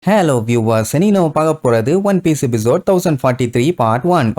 Hello viewers, இன்னைக்கு நம்ம பார்க்க போறது One Piece episode 1043 part 1.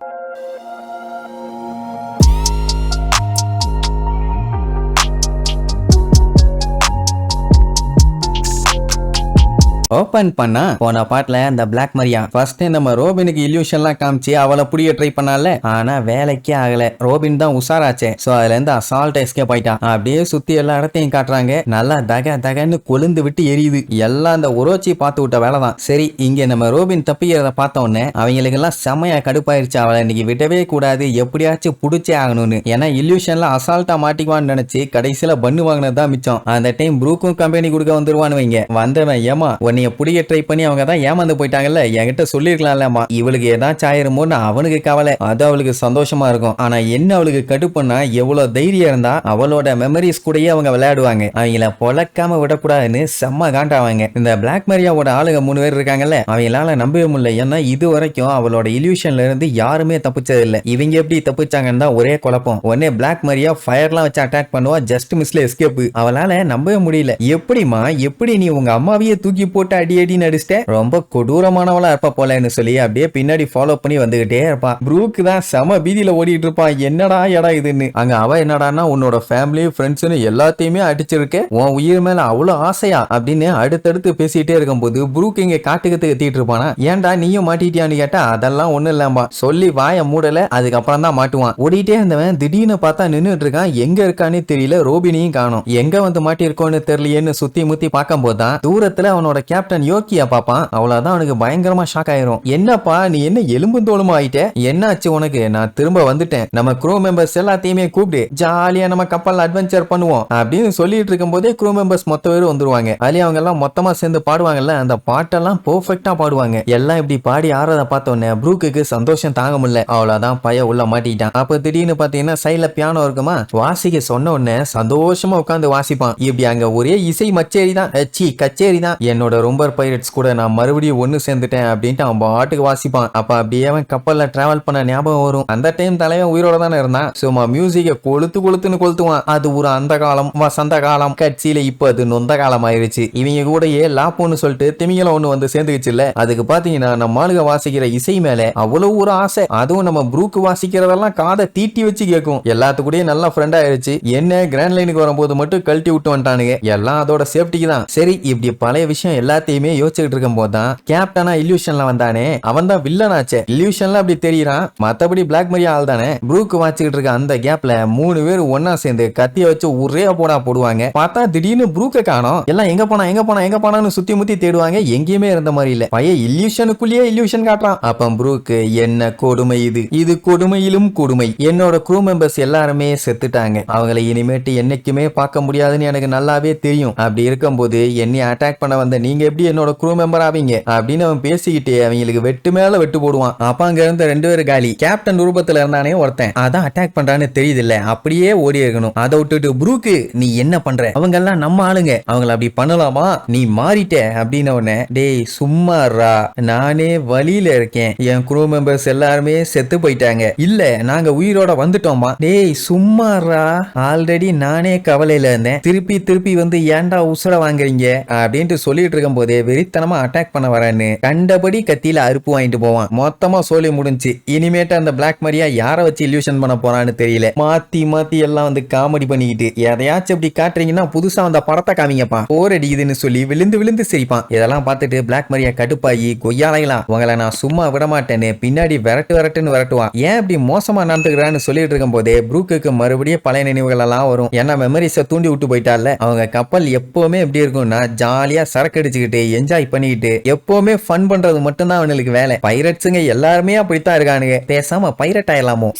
Open பண்ணா போன பாட்டுல அந்த பிளாக் மரியா ஃபர்ஸ்ட் நம்ம ரோபினுக்கு இல்யூஷன்லாம் காமிச்சு அவளை புடிய ட்ரை பண்ணால, ஆனா வேலைக்கே ஆகல. ரோபின் தான் உஷாராச்சே. சோ அதுல இருந்து அசால்ட் எஸ்கேப் ஆயிட்டான். அப்படியே சுத்தி எல்லா இடத்தையும் காட்டுறாங்க. நல்லா தகன்னு கொழுந்து விட்டு எரியுது. எல்லாம் அந்த உரோச்சி பார்த்து விட்ட வேலை தான். சரி, இங்க நம்ம ரோபின் தப்பிக்கிறத பார்த்த உடனே அவங்களுக்கு எல்லாம் செமையா கடுப்பாயிருச்சு. அவளை இன்னைக்கு விடவே கூடாது, எப்படியாச்சும் புடிச்சே ஆகணும்னு. ஏன்னா இல்யூஷன்ல அசால்ட்டா மாட்டிக்குவான்னு நினைச்சு கடைசியில பண்ணு வாங்கினதுதான் மிச்சம். அந்த டைம் ப்ரூக்கும் கம்பெனி கொடுக்க வந்துருவான்னு வைங்க. வந்தவன் ஏமா உன்னைய புடிய ட்ரை பண்ணி அவங்க தான் ஏமாந்து போயிட்டாங்கல்ல, என்கிட்ட சொல்லிருக்கலாம்லமா. இவளுக்கு ஏதாச்சும் ஆயிருமோன்னு அவனுக்கு கவலை. அது அவளுக்கு சந்தோஷமா இருக்கும். ஆனா என்ன அவளுக்கு கடுப்புன்னா, எவ்வளவு தைரியம் இருந்தா அவளோட மெமரிஸ் கூடயே அவங்க விளையாடுவாங்க. அவங்கள பொழக்காம விடக்கூடாதுன்னு செம்ம காண்டாவாங்க. இந்த பிளாக் மரியாவோட ஆளுங்க 3 பேர் இருக்காங்கல்ல, அவங்களால நம்பவே முடியல. ஏன்னா இது வரைக்கும் அவளோட இல்யூஷன்ல இருந்து யாருமே தப்பிச்சது இல்ல. இவங்க எப்படி தப்பிச்சாங்கன்னு தான் ஒரே குழப்பம். உடனே பிளாக் மரியா ஃபயர்லாம் வச்சு அட்டாக் பண்ணுவா. ஜஸ்ட் மிஸ்ல எஸ்கேப். அவளால நம்பவே முடியல. எப்படிமா, எப்படி நீ உங்க அம்மாவையே தூக்கி போட்டு அடி நடிச்சிட்ட, ரொம்ப கொடூரமானவளா இருப்ப போலன்னு சொல்லி அப்படியே பின்னாடி ஃபாலோ பண்ணி வந்துகிட்டே இருப்பா. ப்ரூக் தான் செம பீதியில ஓடிட்டு இருப்பான். என்னடா எடா இதுன்னு. அங்க அவ என்னடான்னா, உன்னோட ஃபேமிலி ஃப்ரெண்ட்ஸ்னு எல்லாத்தையுமே அடிச்சிருக்க, உன் உயிர் மேல அவ்வளவு ஆசையா அப்படின்னு அடுத்தடுத்து பேசிட்டே இருக்கும்போது ப்ரூக் இங்க காட்டுக்கு கத்திட்டு இருப்பானா. ஏன்டா நீயும் மாட்டிட்டியான்னு கேட்டா, அதெல்லாம் ஒண்ணு இல்லம்பா சொல்லி வாய மூடல. அதுக்கப்புறம் தான் மாட்டுவான். ஓடிட்டே இருந்தவன் திடீர்னு பார்த்தா நின்னுட்டு இருக்கான். எங்க இருக்கான்னு தெரியல. ரோபினியும் காணும். எங்க வந்து மாட்டிருக்கோன்னு தெரியலையேன்னு சுத்தி முத்தி பார்க்கும் போதுதான் தூரத்துல அவனோட கேப்டன் யோக்கியா பாப்பான். அவ்வளவுதான் அவனுக்கு பயங்கரமா ஷாக் ஆயிரும். என்னப்பா நீ என்ன எலும்பு தோலுமா ஆயிட்ட, என்னாச்சு உனக்கு? நான் திரும்ப வந்துட்டேன், நம்ம க்ரூ மெம்பர்ஸ் எல்லாத்தையுமே கூப்பிடு, ஜாலியா நம்ம கப்பல்ல அட்வென்ச்சர் பண்ணுவோம் அப்படின்னு சொல்லிட்டு இருக்கும் போதே க்ரூ மெம்பர்ஸ் மொத்த பேரும் வந்துருவாங்க. அதுல அவங்க எல்லாம் மொத்தமா சேர்ந்து பாடுவாங்கல்ல, அந்த பாட்டெல்லாம் பெர்ஃபெக்ட்டா பாடுவாங்க. எல்லாம் இப்படி பாடி ஆறத பார்த்தோன்னே ப்ரூக்குக்கு சந்தோஷம் தாங்க முடியல. அவ்வளவுதான் பைய உள்ள மாட்டிட்டான். அப்ப திடீர்னு பாத்தீங்கன்னா சைட்ல பியானோ இருக்குமா, வாசிக்க சொன்ன உடனே சந்தோஷமா உட்காந்து வாசிப்பான். இப்படி அங்க ஒரே இசை மச்சேரி தான், கச்சேரி தான். என்னோட ரொம்ப பைரட்ஸ் கூட நான் மறுபடியும் ஒன்னு சேர்ந்துட்டேன் அப்படின்ட்டு அவன் பாட்டுக்கு வாசிப்பான். அப்ப அப்படியே அவன் கப்பல்ல டிராவல் பண்ண ஞாபகம் வரும். அந்த டைம் தலைவன் உயிரோட தானே இருந்தான். சும்மா மியூசிக்க கொளுத்துன்னு கொளுத்துவான். அது ஒரு அந்த காலம் வசந்த காலம். கட்சியில இப்ப அது நொந்த காலம் ஆயிருச்சு. இவங்க கூடயே லாப்போன்னு சொல்லிட்டு திமிங்கலம் ஒண்ணு வந்து சேர்ந்துக்குச்சு இல்ல. அதுக்கு பாத்தீங்கன்னா நம்ம ஆளுக வாசிக்கிற இசை மேல அவ்வளவு ஒரு ஆசை. அதுவும் நம்ம ப்ரூக் வாசிக்கிறதெல்லாம் காதை தீட்டி வச்சு கேட்கும். எல்லாத்துக்கூடயே நல்லா ஃப்ரெண்ட் ஆயிருச்சு. என்ன கிராண்ட் லைனுக்கு வரும்போது மட்டும் கழட்டி விட்டு வந்துட்டானுங்க. எல்லாம் அதோட சேஃப்டிக்கு தான். சரி, இப்படி பழைய விஷயம் எல்லாத்தையுமே யோசிச்சுட்டு இருக்கும் போதுதான் கேப்டனா இல்யூஷன்ல வந்தானே, அவன் தான் வில்லனாச்சே. இல்யூஷன்ல அப்படி தெரியறான், மத்தபடி பிளாக் மரியா ஆள் தானே. ப்ரூக் வாச்சிட்டு இருக்க அந்த கேப்ல 3 பேர் ஒன்னா சேர்ந்து கத்திய வச்சு ஒரே போடுவாங்க. பார்த்தா திடீர்னு ப்ரூக்க காணோம். எல்லாம் எங்க போனான்னு சுத்தி முத்தி தேடுவாங்க. எங்கேயுமே இருந்த மாதிரி இல்ல. பையன் இல்யூஷனுக்குள்ளேயே இல்யூஷன் காட்டுறான். அப்ப ப்ரூக், என்ன கொடுமை இது கொடுமையிலும் கொடுமை. என்னோட க்ரூ மெம்பர்ஸ் எல்லாருமே செத்துட்டாங்க. அவங்களை இனிமேட்டு என்னைக்குமே பார்க்க முடியாதுன்னு எனக்கு நல்லாவே தெரியும். அப்படி இருக்கும்போது என்னை அட்டாக் பண்ண வந்த நீங்க எப்படி என்னோட க்ரூ மெம்பர் ஆவீங்க அப்படின்னு அவன் பேசிக்கிட்டே அவங்களுக்கு வெட்டு மேல வெட்டு போடுவான். அப்ப அங்க இருந்த 2 பேரும் காலி. கேப்டன் ரூபத்துல இருந்தானே ஒருத்தன், அதான் அட்டாக் பண்றான்னு தெரியுது இல்ல, அப்படியே ஓடி இருக்கணும். அதை விட்டுட்டு ப்ரூக்கு நீ என்ன பண்ற, அவங்க எல்லாம் நம்ம ஆளுங்க, அவங்கள அப்படி பண்ணலாமா, நீ மாறிட்ட அப்படின்னு உடனே, டேய் சும்மாறா, நானே வழியில இருக்கேன், என் க்ரூ மெம்பர்ஸ் எல்லாருமே செத்து போயிட்டாங்க, இல்ல நாங்க உயிரோட வந்துட்டோமா, டேய் சும்மாறா, ஆல்ரெடி நானே கவலையில இருந்தேன், திருப்பி வந்து ஏன்டா உசுர வாங்குறீங்க அப்படின்ட்டு சொல்லிட்டு இருக்கும் போதே வெறித்தனமா அட்டாக் பண்ண வரேன்னு கண்டபடி கத்தியில அறுப்பு வாங்கிட்டு போவான். மொத்தமா சோலி முடிஞ்சு. இனிமேட்டு அந்த பிளாக் மரியா யார வச்சு இல்யூஷன் பண்ண போறான்னு தெரியல. மாத்தி எல்லாம் வந்து காமெடி பண்ணிக்கிட்டு எதையாச்சும் இப்படி காட்டுறீங்கன்னா புதுசா அந்த படத்தை காமிங்கப்பா, போர் அடிக்குதுன்னு சொல்லி விழுந்து சிரிப்பான். இதெல்லாம் பார்த்துட்டு பிளாக் மரியா கடுப்பாயி, கொய்யாலைலாம் உங்களை நான் சும்மா விட மாட்டேன்னு பின்னாடி விரட்டுன்னு விரட்டுவான். ஏன் இப்படி மோசமா நடந்துக்கிறான்னு சொல்லிட்டு இருக்கும் போதே ப்ரூக்கு மறுபடியும் பழைய நினைவுகள் எல்லாம் வரும். ஏன்னா மெமரிஸை தூண்டி விட்டு போயிட்டால. அவங்க கப்பல் எப்பவுமே எப்படி இருக்கும்னா, ஜாலியா சரக்கு அடிச்சுக்கிட்டு என்ஜாய் பண்ணிக்கிட்டு எப்பவுமே ஃபன் பண்றது மட்டும்தான் அவனுக்கு வேலை. பைரட்ஸுங்க எல்லாருமே அப்படித்தான் இருக்கானுங்க. பேசாம பைரட் ஆயிடலாமோ?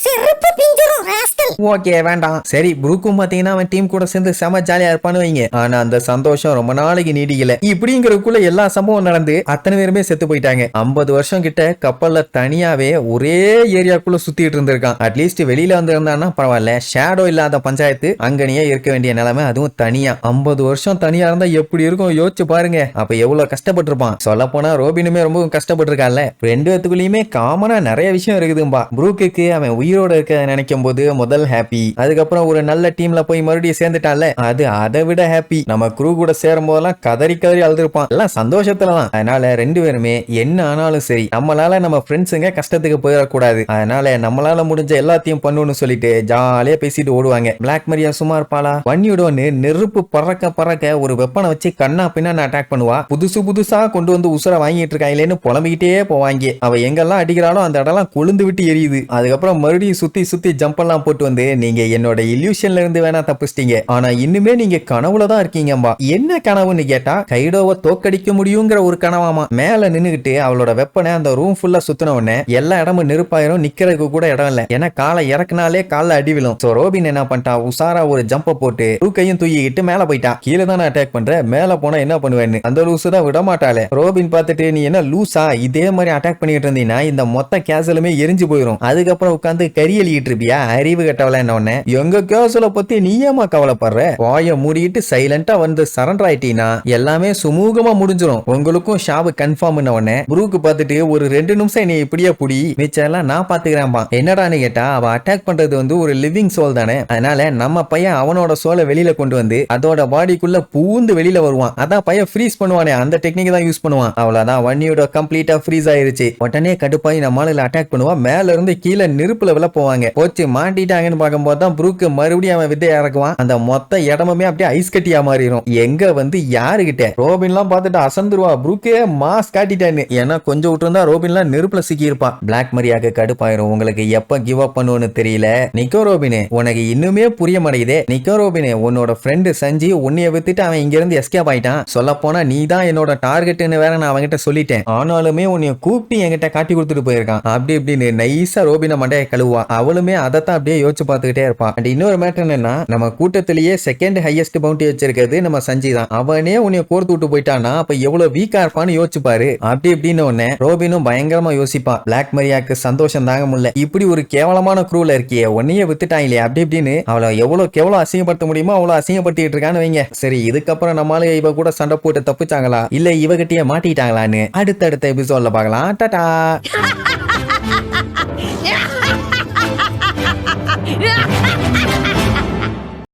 ஓகே வேண்டாம். சரி, ப்ரூக்கும் பாத்தீங்கன்னா அவன் டீம் கூட சேர்ந்து செம ஜாலியா இருப்பான்னு வைங்க. ஆனா அந்த சந்தோஷம் ரொம்ப நாளைக்கு நீடிக்கல. இப்படிங்கிறதுக்குள்ள எல்லா சம்பவம் நடந்து அத்தனை பேருமே செத்து போயிட்டாங்க. 50 வருஷம் கிட்ட கப்பல்ல தனியாவே ஒரே ஏரியாக்குள்ள சுத்திட்டு இருந்திருக்கான். அட்லீஸ்ட் வெளியில வந்து இருந்தான்னா பரவாயில்ல. ஷேடோ இல்லாத பஞ்சாயத்து அங்கனையே இருக்க வேண்டிய நிலைமை, அதுவும் தனியா. 50 வருஷம் தனியா இருந்தா எப்படி இருக்கும் யோசிச்சு பாருங்க. அப்ப எவ்வளவு கஷ்டப்பட்டிருப்பான். சொல்ல போனா ரோபினுமே ரொம்ப கஷ்டப்பட்டிருக்கான்ல. 2 பேத்துக்குள்ளயுமே காமனா நிறைய விஷயம் இருக்குதும்பா. ப்ரூக்கு அவன் உயிரோட இருக்க நினைக்கும் போது முதல்ல ஃபெல் ஹாப்பி. அதுக்கப்புறம் ஒரு நல்ல டீம்ல போய் மறுபடியும் சேர்ந்துட்டால, அது அதை விட ஹாப்பி. நம்ம குரூ கூட சேரும் போதெல்லாம் கதறி கதறி அழுதுருப்பான். எல்லாம் சந்தோஷத்துல தான். அதனால ரெண்டு பேருமே என்ன ஆனாலும் சரி, நம்மளால நம்ம ஃப்ரெண்ட்ஸுங்க கஷ்டத்துக்கு போயிடக்கூடாது, அதனால நம்மளால முடிஞ்ச எல்லாத்தையும் பண்ணணும்னு சொல்லிட்டு ஜாலியா பேசிட்டு ஓடுவாங்க. பிளாக் மரியா சும்மா இருப்பாளா? வன்னியோட நெருப்பு பறக்க பறக்க ஒரு வெப்பனை வச்சு கண்ணா பின்னா அட்டாக் பண்ணுவா. புதுசு புதுசா கொண்டு வந்து உசுர வாங்கிட்டு இருக்காங்களேன்னு புலம்பிக்கிட்டே போவாங்க. அவ எங்கெல்லாம் அடிக்கிறாளோ அந்த இடம்லாம் கொழுந்து விட்டு எரியுது. அதுக்கப்புறம் மறுபடியும் சுத்தி சுத்தி ஜம்ப் எல்லாம் போட்டு வந்து, நீங்க என்னோட இல்யூஷன்ல இருந்து வேணா தப்பிச்சிட்டீங்க, ஆனா இன்னுமே நீங்க கனவுல தான் இருக்கீங்கம்பா. என்ன கனவுன்னு கேட்டா, கைடோவை தோக்கடிக்க முடியுங்கிற ஒரு கனவாமா. மேல நின்னுகிட்டு அவளோட வெப்பனை அந்த ரூம் ஃபுல்லா சுத்தின உடனே எல்லா இடமும் நெருப்பாயிரும், நிக்கிறதுக்கு கூட இடம் இல்ல. ஏன்னா காலை இறக்குனாலே கால அடி விழும். சோ ரோபின் என்ன பண்ணிட்டா, உசாரா ஒரு ஜம்ப போட்டு கையும் தூக்கிக்கிட்டு மேல போயிட்டா. கீழே தானே அட்டாக் பண்ற, மேல போனா என்ன பண்ணுவேன்னு அந்த லூசு தான் விட மாட்டாளே. ரோபின் பார்த்துட்டு, நீ என்ன லூசா, இதே மாதிரி அட்டாக் பண்ணிட்டு இருந்தீங்கன்னா இந்த மொத்த கேசலுமே எரிஞ்சு போயிடும், அதுக்கப்புறம் உட்காந்து கறி எழுதிட்டு இருப்பியா, அறிவு கட்டவள. என்ன எங்க கேசல பத்தி நீ ஏமா கவலைப்படுற, வாய மூடிட்டு சைலண்டா வந்து சரண்டர் ஆயிட்டீங்கன்னா எல்லாமே சுமூகமா முடிஞ்சிடும், உங்களுக்கும் ஷாபு கன்ஃபார்ம். உடனே புரூக்கு பார்த்துட்டு, ஒரு 2 நிமிஷம் நீ இப்படியே புடி, மிச்சம் எல்லாம் நான் பாத்துக்கிறேன்பா. என்னடான்னு கேட்டா, அவ அட்டாக் பண்றது வந்து ஒரு லிவிங் சோல் தானே, அதனால நம்ம பையன் அவனோட சோலை வெளியில கொண்டு வந்து அதோட பாடிக்குள்ள பூந்து வெளியில வருவான். அதான் பையன் ஃப்ரீஸ் பண்ணுவானே, அந்த டெக்னிக் தான் யூஸ் பண்ணுவான். அவ்வளவுதான், வன்னியோட கம்ப்ளீட்டா ஃப்ரீஸ் ஆயிருச்சு. உடனே கடுப்பாய் நம்மளால அட்டாக் பண்ணுவான். மேல இருந்து கீழே நெருப்புல விழ போவாங்க. போச்சு மாட்டிட்டாங்கன்னு பார்க்கும்போது தான் புரூக்கு மறுபடியும் அவன் வித்தை இறக்குவான். அந்த மொத்த இடமுமே அப்படியே ஐஸ் கட்டியா மாறிடும். எங்க வந்து யாருகிட்ட ரோபின்லாம் பார்த்துட்டு அசந்துருவா, புரூக்கே மாஸ் காட்டிட்டான்னு. ஏன்னா கொஞ்சம் விட்டுருந்தா ரோபின்லாம் நெருப்புல சிக்கி இருப்பான். பிளாக் மரியாக்கு கடுப்பாயிரும். உங்களுக்கு எப்ப கிவ் அப் பண்ணுவோன்னு தெரியல. நிக்கோ ரோபினே, உனக்கு இன்னுமே புரிய மாட்டேங்குதே. நிக்கோ ரோபினே, உன்னோட ஃப்ரெண்டு சஞ்சி உன்னைய வித்துட்டு அவன் இங்க இருந்து எஸ்கேப் ஆயிட்டான். சொல்ல போனா நீ தான் என்னோட டார்கெட்னு வேற நான் அவன்கிட்ட சொல்லிட்டேன். ஆனாலுமே உன்னைய கூப்பிட்டு என்கிட்ட காட்டி கொடுத்துட்டு போயிருக்கான். அப்படி இப்படின்னு நைஸா ரோபின மண்டைய கழுவா. அவளுமே அதைத்தான் அப்படியே யோசிச்சு பார்த்துக்கிட்டே இருப்பான். அண்ட் இன்னொரு மேட்டர் என்னன்னா, நம்ம கூட்டத்திலேயே செகண்ட் ஹையஸ்ட் பவுண்டி வச்சிருக்கிறது நம்ம சஞ்சி தான். அவனே உன்னைய கோர்த்து விட்டு போயிட்டானா அப்ப எவ்வளவு வீக்கா இருப்பான்னு யோசிச்சு பாரு. அப்படி இப்படின்னு ஒண்ணு ரோபினும் பயங்கரமா யோசிப்பான். பிளாக் மரியாக்கு சந்தோஷம் தாங்க முடியல. இப்படி ஒரு கேவலமான க்ரூல இருக்கியே, உன்னைய வித்துட்டாங்களே அப்படி இப்படின்னு அவளை எவ்வளவு அசிங்கப்படுத்த முடியுமோ அவ்வளவு அசிங்கப்படுத்திட்டு இருக்கான்னு வைங்க. சரி, இதுக்கப்புறம் நம்மளால இவ கூட சண்டை போட்டு தப்பிச்சாங்களா இல்ல இவகிட்டயே மாட்டிட்டாங்களான்னு அடுத்தடுத்த எபிசோட்ல பார்க்கலாம். டாடா.